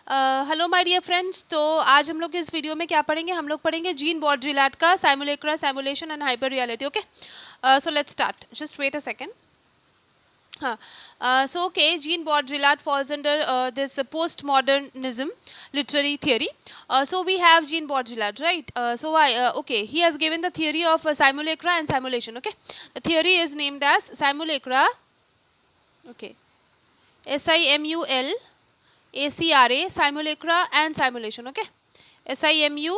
Hello my dear friends. तो आज हम लोग इस वीडियो में क्या पढ़ेंगे, हम लोग पढ़ेंगे जीन बाudrillard का simulacra, simulation and hyper reality. Okay, so let's start, just wait a second. हाँ, so okay, Jean Baudrillard falls under this postmodernism literary theory. So we have Jean Baudrillard, right? So why? Okay, he has given the theory of simulacra and simulation. Okay, the theory is named as simulacra. Okay, SIMULACRA, simulacra and simulation. Okay, SIMULATION,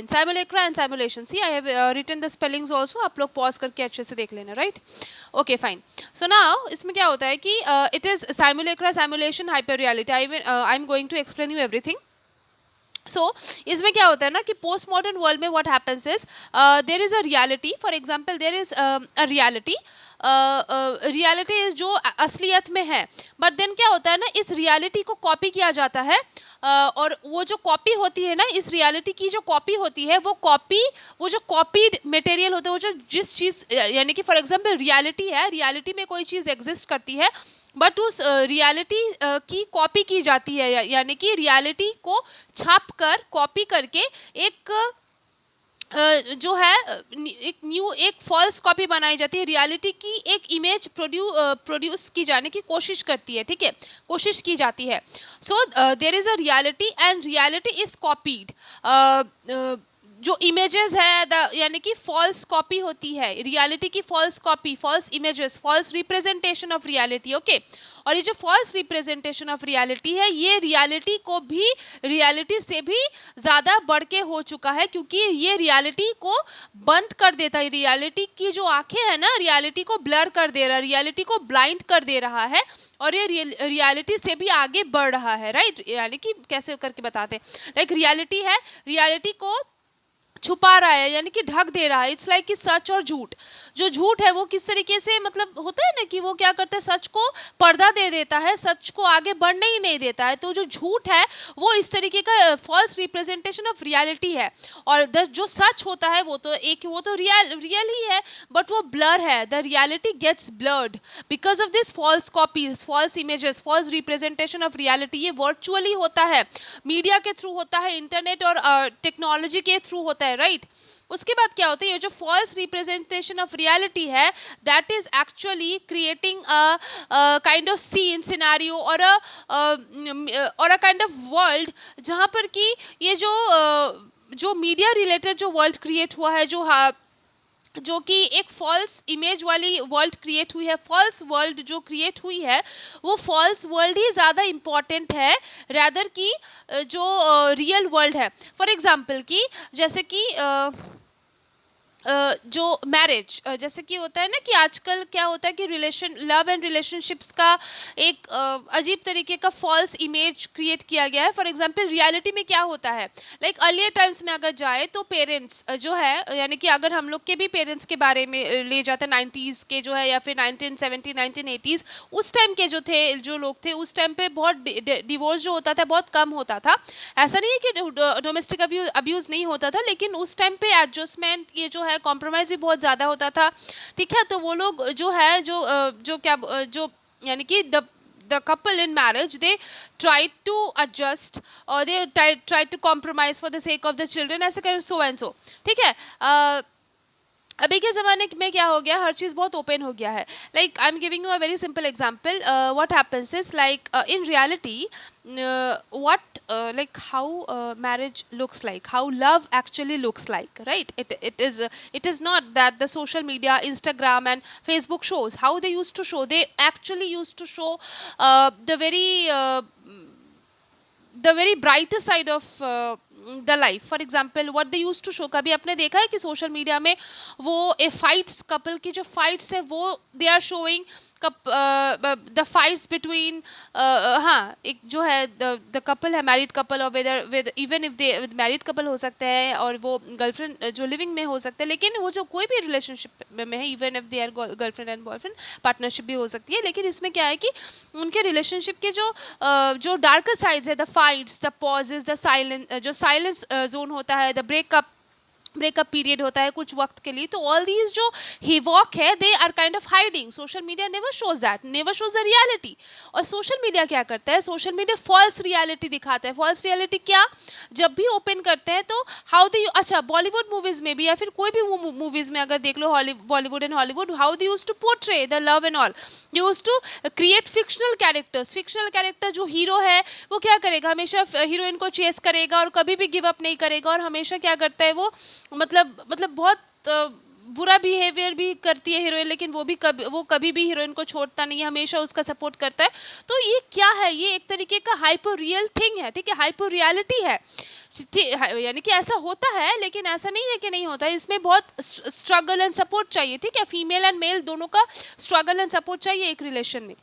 simulacra and simulation. See, I have written the spellings also. आप लोग pause करके अच्छे से देख लेना, right? Okay, fine. So now इसमें क्या होता है कि it is simulacra, simulation, hyper reality. I'm going to explain you everything. सो इसमें क्या होता है ना कि पोस्ट मॉडर्न वर्ल्ड में what happens is there is a reality. For example there is a reality, reality is जो असलियत में है, बट देन क्या होता है ना, इस रियलिटी को कॉपी किया जाता है। और वो जो कॉपी होती है ना, इस रियलिटी की जो कॉपी होती है, वो जो कॉपीड मटेरियल होता है, वो जो जिस चीज़, यानी कि फॉर एग्जांपल रियलिटी है, रियलिटी में कोई चीज़ एग्जिस्ट करती है, बट उस रियलिटी की कॉपी की जाती है, यानी कि रियलिटी को छाप कर कॉपी करके एक जो है एक फॉल्स कॉपी बनाई जाती है, रियलिटी की एक इमेज प्रोड्यूस की जाने की कोशिश करती है, ठीक है, कोशिश की जाती है। So there is a reality and reality is copied. जो इमेजेस है यानी कि फॉल्स कॉपी होती है, रियलिटी की false copy, false images, false representation of reality. Okay, और ये जो फॉल्स रिप्रेजेंटेशन ऑफ रियलिटी है, ये रियलिटी को भी, रियलिटी से भी ज़्यादा बढ़ के हो चुका है, क्योंकि ये रियलिटी को बंद कर देता है, रियलिटी की जो आंखें हैं ना, रियलिटी को ब्लर कर दे रहा है, रियलिटी को ब्लाइंड कर दे रहा है, और ये रियलिटी से भी आगे बढ़ रहा है, राइट? यानी कि कैसे करके बताते हैं, लाइक रियलिटी है, रियलिटी को छुपा रहा है, यानी कि ढक दे रहा है। इट्स लाइक कि सच और झूठ, जो झूठ है वो किस तरीके से, मतलब होता है ना कि वो क्या करता है, सच को पर्दा दे देता है, सच को आगे बढ़ने ही नहीं देता है। तो जो झूठ है वो इस तरीके का फॉल्स रिप्रेजेंटेशन ऑफ रियलिटी है, और जो सच होता है वो तो रियल ही है, बट वो ब्लर है, the reality gets blurred because of this false copies, false images, false representation of reality. ये वर्चुअली होता है, मीडिया के थ्रू होता है, इंटरनेट और टेक्नोलॉजी के थ्रू होता है, राइट? उसके बाद क्या होता है, ये जो फॉल्स रिप्रेजेंटेशन ऑफ रियलिटी है, that is actually creating a kind of scene scenario और अ काइंड ऑफ वर्ल्ड, जहां पर कि ये जो मीडिया रिलेटेड जो वर्ल्ड क्रिएट हुआ है, जो कि एक फॉल्स इमेज वाली वर्ल्ड क्रिएट हुई है, फॉल्स वर्ल्ड जो क्रिएट हुई है, वो फॉल्स वर्ल्ड ही ज़्यादा इम्पॉर्टेंट है रैदर कि जो रियल वर्ल्ड है। फॉर एग्जांपल कि जैसे कि जो मैरिज, जैसे कि होता है ना कि आजकल क्या होता है कि लव एंड रिलेशनशिप्स का एक अजीब तरीके का फॉल्स इमेज क्रिएट किया गया है। फॉर एग्जांपल रियलिटी में क्या होता है, लाइक अर्लियर टाइम्स में अगर जाए तो पेरेंट्स जो है, यानी कि अगर हम लोग के भी पेरेंट्स के बारे में ले जाते हैं 90s के जो है, या फिर 1970 1980s, उस टाइम के जो लोग थे, उस टाइम पे बहुत डिवोर्स जो होता था बहुत कम होता था। ऐसा नहीं है कि डोमेस्टिक अब्यूज नहीं होता था, लेकिन उस टाइम पे एडजस्टमेंट, ये जो है कॉम्प्रोमाइज भी बहुत ज़्यादा होता था, ठीक है। तो वो लोग जो है जो यानी कि the couple in marriage, they tried to adjust or they tried to compromise for the sake of the children, ऐसे कर so and so, ठीक है। अभी के ज़माने में क्या हो गया, हर चीज़ बहुत ओपन हो गया है। Like I am giving you a very simple example, what happens is like in reality, what like how marriage looks like, how love actually looks like, right? It is not that the social media, Instagram and Facebook shows how they used to show. They actually used to show the very brighter side of the life. For example what they use to show, कभी आपने देखा है कि social media में वो fights, couple की जो fights है वो they are showing the fights between, हाँ, एक जो है द कपल है, मैरिड कपल, और with even if they married couple हो सकते हैं, और वो गर्लफ्रेंड जो लिविंग में हो सकते हैं, लेकिन वो जो कोई भी रिलेशनशिप में है, even if they are girlfriend and boyfriend, partnership भी हो सकती है। लेकिन इसमें क्या है कि उनके रिलेशनशिप के जो डार्कर साइड्स है, the fights, the pauses, the silence, जो साइलेंस जोन होता है, द ब्रेकअप ब्रेकअप पीरियड होता है कुछ वक्त के लिए, तो ऑल दीज जो हिवॉक है they are kind of hiding. Social media never shows that, never shows the reality. और सोशल मीडिया क्या करता है, सोशल मीडिया फॉल्स रियलिटी दिखाता है. फॉल्स रियलिटी क्या, जब भी ओपन करते हैं तो हाउ दे, अच्छा बॉलीवुड मूवीज में भी या फिर कोई भी मूवीज में अगर देख लो, Bollywood and Hollywood, how they used to portray the love and all. They used to create fictional characters. Fictional character जो हीरो है वो क्या करेगा, हमेशा हीरोइन को चेस करेगा और कभी भी गिव अप नहीं करेगा, और हमेशा क्या करता है वो, मतलब बहुत बुरा बिहेवियर भी करती है हीरोइन, लेकिन वो कभी भी हीरोइन को छोड़ता नहीं है, हमेशा उसका सपोर्ट करता है. तो ये क्या है, ये एक तरीके का हाइपर रियल थिंग है, ठीक है, हाइपर रियलिटी है. यानी कि ऐसा होता है, लेकिन ऐसा नहीं है कि नहीं होता है, इसमें बहुत स्ट्रगल एंड सपोर्ट चाहिए, ठीक है, फीमेल एंड मेल दोनों का स्ट्रगल एंड सपोर्ट चाहिए एक रिलेशन में.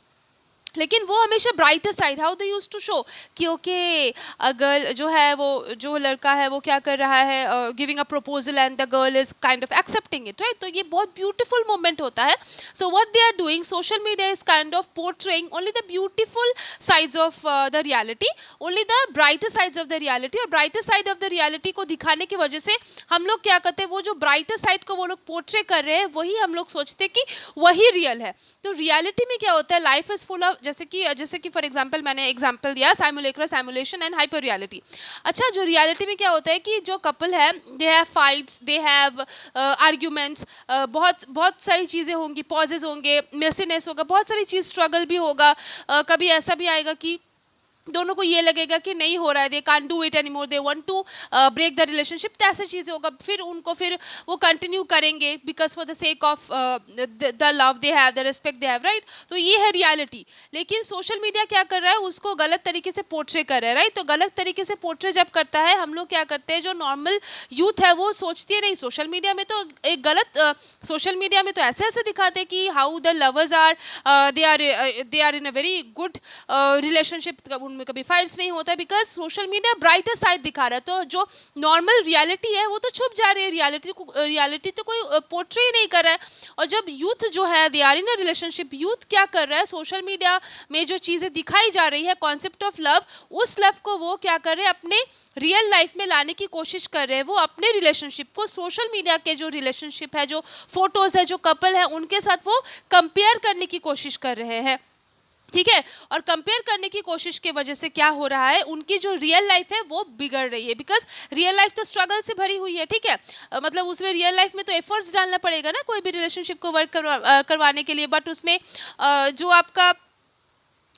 लेकिन वो हमेशा brighter side, how they used to show कि ओके गर्ल जो है, वो जो लड़का है वो क्या कर रहा है, giving a proposal and the girl is kind of accepting it, right. तो ये बहुत ब्यूटीफुल मोमेंट होता है. So what they are doing, social media is kind of portraying only the beautiful sides of the reality, only the brighter sides of the reality. और brighter side of the reality को दिखाने की वजह से हम लोग क्या करते हैं, वो जो ब्राइटर साइड को वो लोग पोर्ट्रे कर रहे हैं वही हम लोग सोचते हैं कि वही रियल है. तो रियलिटी में क्या होता है, लाइफ इज फुल ऑफ, जैसे कि फॉर एग्जांपल मैंने एग्जांपल दिया साइमुलेक्रा, सिमुलेशन एंड हाइपर रियलिटी. अच्छा, जो रियलिटी में क्या होता है कि जो कपल है they have fights, they have arguments, बहुत बहुत सारी चीज़ें होंगी, पॉजेज होंगे, मेसीनेस होगा, बहुत सारी चीज़, स्ट्रगल भी होगा. कभी ऐसा भी आएगा कि दोनों को ये लगेगा कि नहीं हो रहा है, they can't do it anymore, they want to break the relationship. तो ऐसी चीज़ें होगा, फिर वो कंटिन्यू करेंगे because for the sake of the love they have, the respect they have, right. तो ये है रियलिटी. लेकिन सोशल मीडिया क्या कर रहा है, उसको गलत तरीके से पोर्ट्रे कर रहा है, राइट. तो गलत तरीके से पोर्ट्रे जब करता है, हम लोग क्या करते हैं, जो नॉर्मल यूथ है वो सोचती है नहीं, सोशल मीडिया में तो एक गलत, सोशल मीडिया में तो ऐसे दिखाते हैं कि how the lovers are, they are in a very good relationship, में कभी फाइट्स नहीं होता, because social media brighter side दिखा रहा है. तो जो नॉर्मल रियलिटी है वो तो छुप जा रही है, रियलिटी तो कोई पोर्ट्रे ही नहीं कर रहा है. और जब यूथ जो है they are in a relationship, youth क्या कर रहा है, सोशल मीडिया में जो चीज़ें दिखाई जा रही है, कॉन्सेप्ट ऑफ लव, उस लव को वो क्या कर रहे हैं, अपने रियल लाइफ में लाने की कोशिश कर रहे हैं. वो अपने रिलेशनशिप को सोशल मीडिया के जो रिलेशनशिप है, जो फोटोज है, जो कपल है, उनके साथ वो कंपेयर करने की कोशिश कर रहे हैं, ठीक है. और कंपेयर करने की कोशिश की वजह से क्या हो रहा है, उनकी जो रियल लाइफ है वो बिगड़ रही है, बिकॉज रियल लाइफ तो स्ट्रगल से भरी हुई है, ठीक है. मतलब उसमें रियल लाइफ में तो एफर्ट्स डालना पड़ेगा ना कोई भी रिलेशनशिप को वर्क करवाने के लिए, बट उसमें जो आपका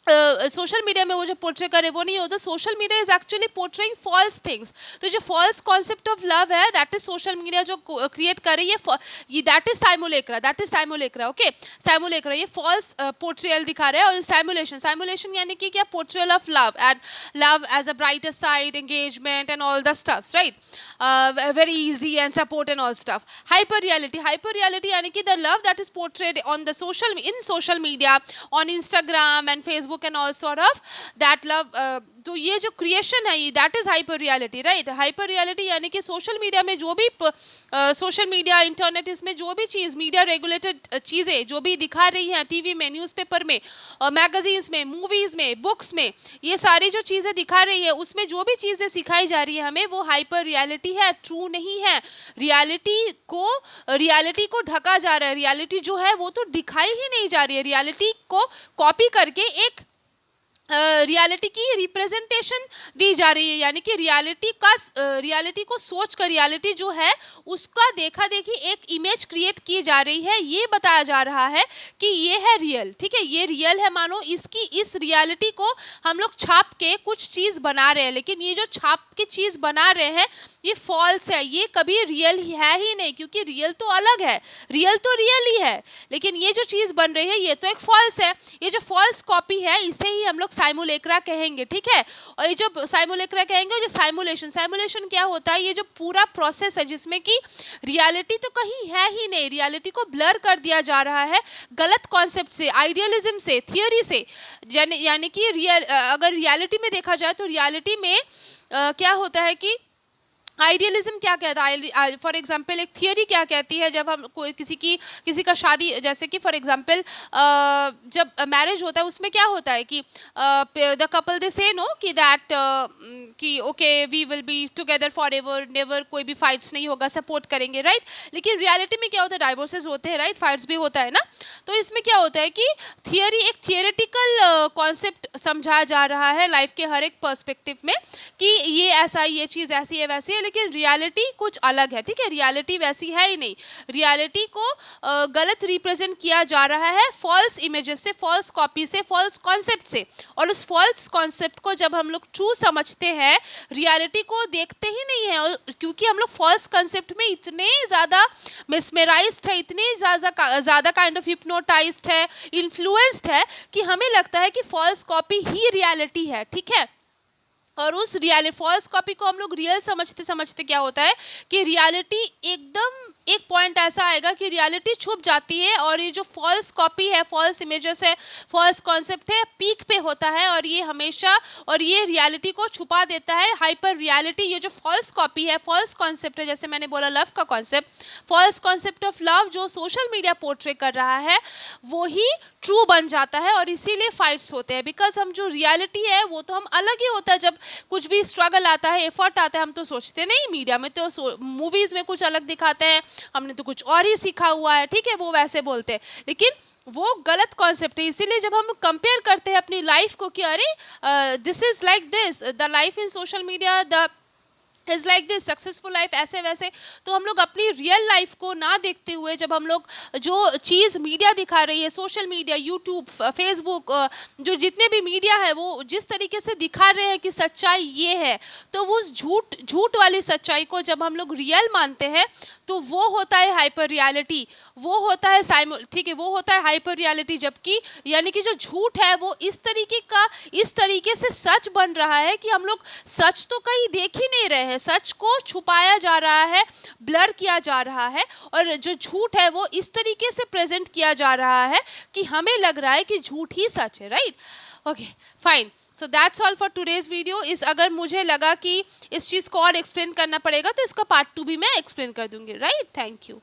सोशल मीडिया में वो जो पोर्ट्रे करे वो नहीं होता. Social media is actually portraying false things. तो जो फॉल्स कॉन्सेप्ट ऑफ लव है, दैट इज सोशल मीडिया जो क्रिएट कर रही है, ये that is simulacra, okay. Simulacra ये फॉल्स पोर्ट्रेयल दिखा रहा है. और साइमुलेशन यानी कि क्या, portrayal of love and love as a brighter side, engagement and all the stuffs, right, very easy and support and all stuff. Hyper reality यानी कि the love that is portrayed on the social media, on Instagram and Facebook and all sort of that love. तो ये जो creation है, ये that is hyper reality, right. Hyper reality यानी कि social media में जो भी सोशल मीडिया, इंटरनेट, इसमें जो भी चीज़, मीडिया रेगुलेटेड चीज़ें जो भी दिखा रही हैं, टीवी में, न्यूज़पेपर में, मैगजीन्स में, मूवीज़ में, बुक्स में, ये सारी जो चीज़ें दिखा रही है, उसमें जो भी चीज़ें सिखाई जा रही है हमें, वो हाइपर रियलिटी है, ट्रू नहीं है. रियलिटी को ढका जा रहा है. रियलिटी जो है वो तो दिखाई ही नहीं जा रही है. रियलिटी को कॉपी करके एक रियलिटी की रिप्रेजेंटेशन दी जा रही है, यानी कि रियलिटी को सोच कर, रियलिटी जो है उसका देखा देखी एक इमेज क्रिएट की जा रही है. ये बताया जा रहा है कि ये है रियल, ठीक है, ये रियल है, मानो इस रियलिटी को हम लोग छाप के कुछ चीज़ बना रहे हैं. लेकिन ये जो छाप के चीज़ बना रहे हैं ये फॉल्स है, ये कभी रियल है ही नहीं, क्योंकि रियल तो अलग है, रियल तो रियल ही है. लेकिन ये जो चीज़ बन रही है ये तो एक फॉल्स है. ये जो फॉल्स कॉपी है इसे ही हम लोग साइमुलेक्रा कहेंगे, ठीक है. और ये जो साइमुलेक्रा कहेंगे, जो साइमुलेशन क्या होता है, ये जो पूरा प्रोसेस है जिसमें कि रियलिटी तो कहीं है ही नहीं, रियलिटी को ब्लर कर दिया जा रहा है गलत कॉन्सेप्ट से, आइडियलिज्म से, थियोरी से. यानी कि अगर रियलिटी में देखा जाए तो रियलिटी में क्या होता है कि आइडियलिज्म क्या कहता है, फॉर एग्जाम्पल एक थियरी क्या कहती है, जब हम कोई किसी का शादी, जैसे कि फॉर एग्जाम्पल जब मैरिज होता है उसमें क्या होता है कि द कपल दे से नो कि दैट कि okay we will be together forever, never, कोई भी फाइट्स नहीं होगा, सपोर्ट करेंगे, राइट। लेकिन रियलिटी में क्या होता है, डाइवोर्सेस होते हैं, राइट, फाइट्स भी होता है ना। तो इसमें क्या होता है कि एक थियरेटिकल कॉन्सेप्ट समझाया जा रहा है लाइफ के हर एक पर्सपेक्टिव में कि ये ऐसा, ये चीज़ ऐसी है वैसी है, लेकिन रियलिटी कुछ अलग है, ठीक है। रियलिटी वैसी है ही नहीं, रियलिटी को गलत रिप्रेजेंट किया जा रहा है फॉल्स इमेजेस से, फॉल्स कॉपी से, फॉल्स कॉन्सेप्ट से। और उस फॉल्स कॉन्सेप्ट को जब हम लोग ट्रू समझते हैं, रियलिटी को देखते ही नहीं है, और क्योंकि हम लोग फॉल्स कॉन्सेप्ट में इतने ज़्यादा मिसमेराइज्ड है, इतने ज़्यादा काइंड ऑफ हिप्नोटाइज्ड है, इन्फ्लुएंस्ड है, कि हमें लगता है कि फॉल्स कॉपी ही रियलिटी है, ठीक है। और उस रियलिटी फॉल्स कॉपी को हम लोग रियल समझते समझते क्या होता है कि रियलिटी एकदम एक पॉइंट ऐसा आएगा कि रियलिटी छुप जाती है, और ये जो फॉल्स कॉपी है, फॉल्स इमेजेस है, फॉल्स कॉन्सेप्ट है, पीक पे होता है, और ये हमेशा, और ये रियलिटी को छुपा देता है। हाइपर रियलिटी, ये जो फॉल्स कॉपी है, फॉल्स कॉन्सेप्ट है, जैसे मैंने बोला लव का concept, false concept of love जो सोशल मीडिया पोर्ट्रे कर रहा है, वो ही ट्रू बन जाता है, और इसीलिए फाइट्स होते हैं। बिकॉज हम जो रियलिटी है वो तो हम अलग ही होता है, जब कुछ भी स्ट्रगल आता है, एफर्ट आता है, हम तो सोचते नहीं, मीडिया में तो मूवीज में कुछ अलग दिखाते हैं, हमने तो कुछ और ही सीखा हुआ है, ठीक है, वो वैसे बोलते हैं, लेकिन वो गलत कॉन्सेप्ट है। इसीलिए जब हम कंपेयर करते हैं अपनी लाइफ को कि अरे this is like this, the life in social media, the is like this, successful life ऐसे वैसे, तो हम लोग अपनी रियल लाइफ को ना देखते हुए, जब हम लोग जो चीज़ मीडिया दिखा रही है, सोशल मीडिया, यूट्यूब, फेसबुक, जो जितने भी मीडिया है, वो जिस तरीके से दिखा रहे हैं कि सच्चाई ये है, तो वो उस झूठ वाली सच्चाई को जब हम लोग रियल मानते हैं, तो वो होता है हाइपर रियलिटी, वो होता है ठीक है, वो होता है हाइपर रियलिटी। जबकि यानी कि जो झूठ है वो इस तरीके से सच बन रहा है कि हम लोग सच तो कहीं देख ही नहीं रहे हैं, सच को छुपाया जा रहा है, ब्लर किया जा रहा है, और जो झूठ है वो इस तरीके से प्रेजेंट किया जा रहा है कि हमें लग रहा है कि झूठ ही सच है, right. Okay fine, so that's all for today's video. इस अगर मुझे लगा कि इस चीज़ को और एक्सप्लेन करना पड़ेगा तो इसका पार्ट 2 भी मैं एक्सप्लेन कर दूंगी, राइट। Thank you.